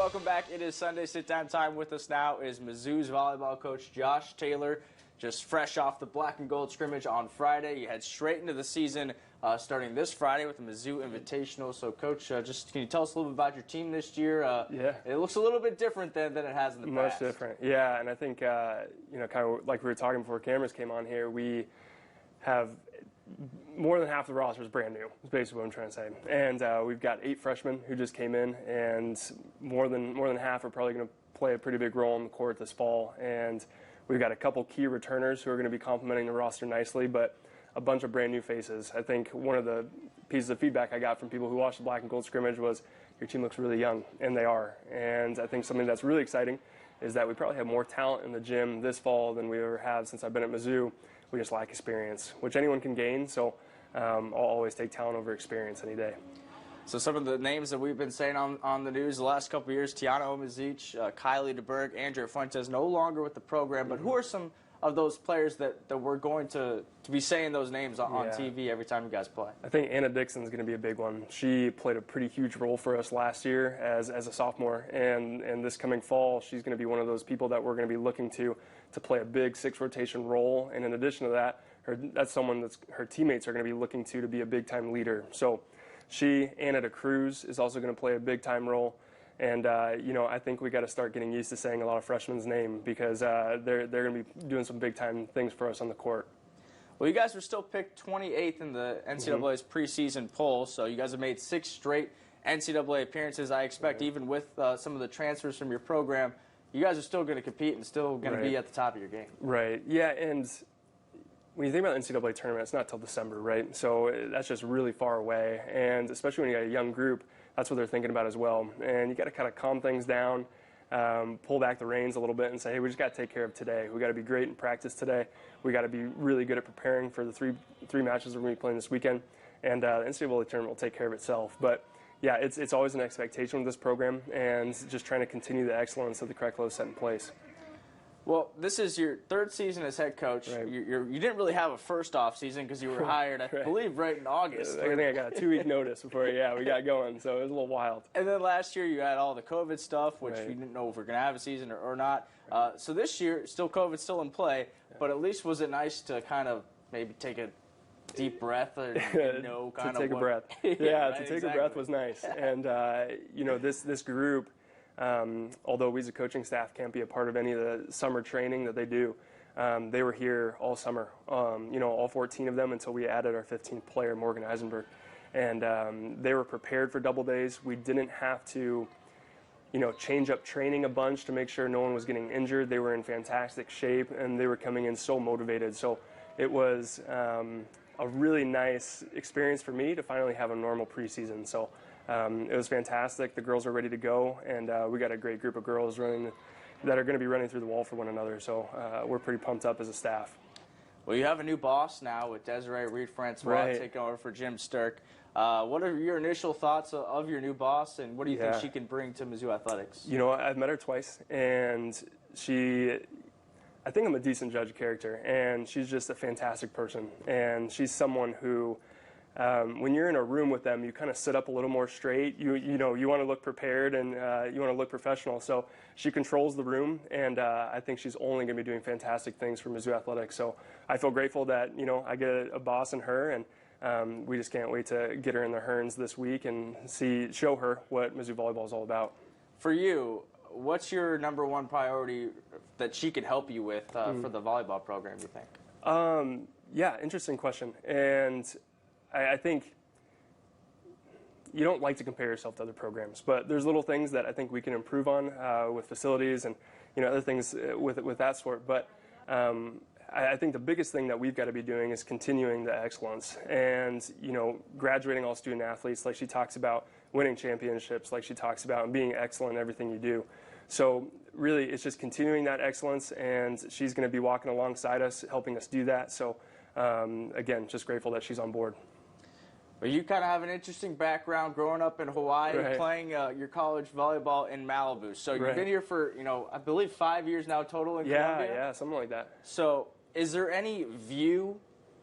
welcome back. It is Sunday sit-down time. With us now is Mizzou's volleyball coach Josh Taylor, just fresh off the black and gold scrimmage on Friday. You head straight into the season starting this Friday with the Mizzou Invitational. So, Coach, just can you tell us a little bit about your team this year? Yeah. It looks a little bit different than it has in the past. Much different, yeah. And I think, kind of like we were talking before cameras came on here, we have more than half the roster is brand new, is basically what I'm trying to say. And we've got 8 freshmen who just came in, and more than half are probably going to play a pretty big role on the court this fall. And we've got a couple key returners who are going to be complementing the roster nicely, but a bunch of brand new faces. I think one of the pieces of feedback I got from people who watched the black and gold scrimmage was, your team looks really young, and they are. And I think something that's really exciting is that we probably have more talent in the gym this fall than we ever have since I've been at Mizzou. We just lack experience, which anyone can gain, so I'll always take talent over experience any day. So some of the names that we've been saying on the news the last couple of years, Tiana Omazic, Kylie DeBerg, Andrea Fuentes, no longer with the program, but who are some of those players that we're going to be saying those names on TV every time you guys play? I think Anna Dixon's going to be a big one. She played a pretty huge role for us last year as a sophomore, and this coming fall, she's going to be one of those people that we're going to be looking to play a big 6-rotation role. And in addition to that, that's someone that her teammates are going to be looking to be a big-time leader. So Anna Cruz is also going to play a big-time role. And, I think we got to start getting used to saying a lot of freshmen's name because they're going to be doing some big-time things for us on the court. Well, you guys were still picked 28th in the NCAA's preseason poll, so you guys have made 6 straight NCAA appearances. I expect even with some of the transfers from your program, you guys are still going to compete and still going to be at the top of your game. Right. Yeah, and when you think about the NCAA tournament, it's not till December, right? So that's just really far away, and especially when you got a young group, that's what they're thinking about as well. And you got to kind of calm things down, pull back the reins a little bit and say, hey, we just got to take care of today. We got to be great in practice today. We got to be really good at preparing for the three matches we're going to be playing this weekend, and the NCAA tournament will take care of itself. But yeah, it's always an expectation with this program, and just trying to continue the excellence that the curriculum set in place. Well, this is your 3rd season as head coach. Right. You didn't really have a first off season because you were hired, I believe, right in August. I think I got a 2-week notice before we got going, so it was a little wild. And then last year you had all the COVID stuff, which we didn't know if we were going to have a season or not. So this year, COVID's still in play, but at least was it nice to kind of maybe take a deep breath or to take a breath. Yeah, to take a breath was nice. And this group, although we as a coaching staff can't be a part of any of the summer training that they do, they were here all summer. All 14 of them until we added our 15th player, Morgan Eisenberg, and they were prepared for double days. We didn't have to change up training a bunch to make sure no one was getting injured. They were in fantastic shape, and they were coming in so motivated. So it was a really nice experience for me to finally have a normal preseason. So it was fantastic. The girls are ready to go, and we got a great group of girls that are going to be running through the wall for one another. So we're pretty pumped up as a staff. Well, you have a new boss now with Desiree Reed-Francois taking over for Jim Sturck. What are your initial thoughts of your new boss, and what do you think she can bring to Mizzou athletics? I've met her twice, and I think I'm a decent judge of character, and she's just a fantastic person. And she's someone who, when you're in a room with them, you kind of sit up a little more straight. You want to look prepared, and you want to look professional. So she controls the room, and I think she's only going to be doing fantastic things for Mizzou athletics. So I feel grateful that I get a boss in her, and we just can't wait to get her in the Hearns this week and show her what Mizzou volleyball is all about. For you, what's your number one priority that she could help you with for the volleyball program, you think? Yeah, interesting question. And I think you don't like to compare yourself to other programs, but there's little things that I think we can improve on with facilities and other things with that sort. But I think the biggest thing that we've got to be doing is continuing the excellence and graduating all student athletes, like she talks about, winning championships, like she talks about, and being excellent in everything you do. So really, it's just continuing that excellence, and she's going to be walking alongside us, helping us do that. So again, just grateful that she's on board. Well, you kind of have an interesting background growing up in Hawaii, playing your college volleyball in Malibu. So you've been here for, I believe 5 years now total in Columbia? Yeah, something like that. So is there any view,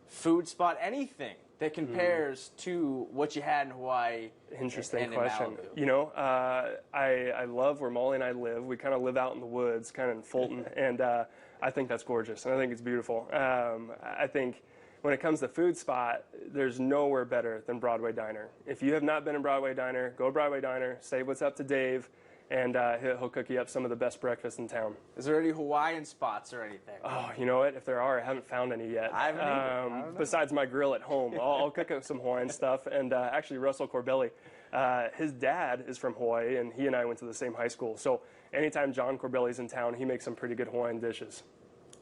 food spot, anything that compares to what you had in Hawaii? Interesting and question. In Malibu? I love where Molly and I live. We kind of live out in the woods, kind of in Fulton, and I think that's gorgeous, and I think it's beautiful. I think when it comes to food spot, there's nowhere better than Broadway Diner. If you have not been in Broadway Diner, go to Broadway Diner, say what's up to Dave, and he'll cook you up some of the best breakfast in town. Is there any Hawaiian spots or anything? Oh, you know what? If there are, I haven't found any yet. I haven't either. I don't know. Besides my grill at home, I'll cook up some Hawaiian stuff. And actually, Russell Corbelli, his dad is from Hawaii, and he and I went to the same high school. So anytime John Corbelli's in town, he makes some pretty good Hawaiian dishes.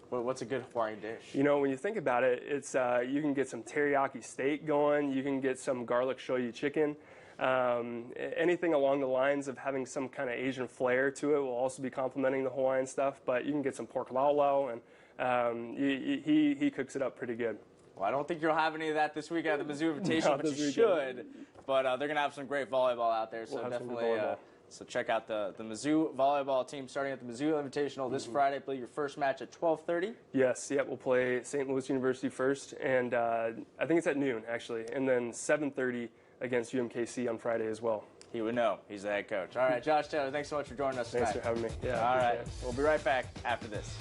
Well, what's a good Hawaiian dish? You know, when you think about it, it's you can get some teriyaki steak going. You can get some garlic shoyu chicken. Anything along the lines of having some kind of Asian flair to it will also be complementing the Hawaiian stuff. But you can get some pork laulau, and he cooks it up pretty good. Well, I don't think you'll have any of that this week at the Mizzou Invitation, but you should. But they're going to have some great volleyball out there, so definitely. So check out the Mizzou volleyball team starting at the Mizzou Invitational this Friday. Play your first match at 12:30. Yes, yeah, we'll play St. Louis University first, and I think it's at noon actually, and then 7:30 against UMKC on Friday as well. He would know. He's the head coach. All right, Josh Taylor, thanks so much for joining us tonight. Thanks for having me. Yeah. All right, we'll be right back after this.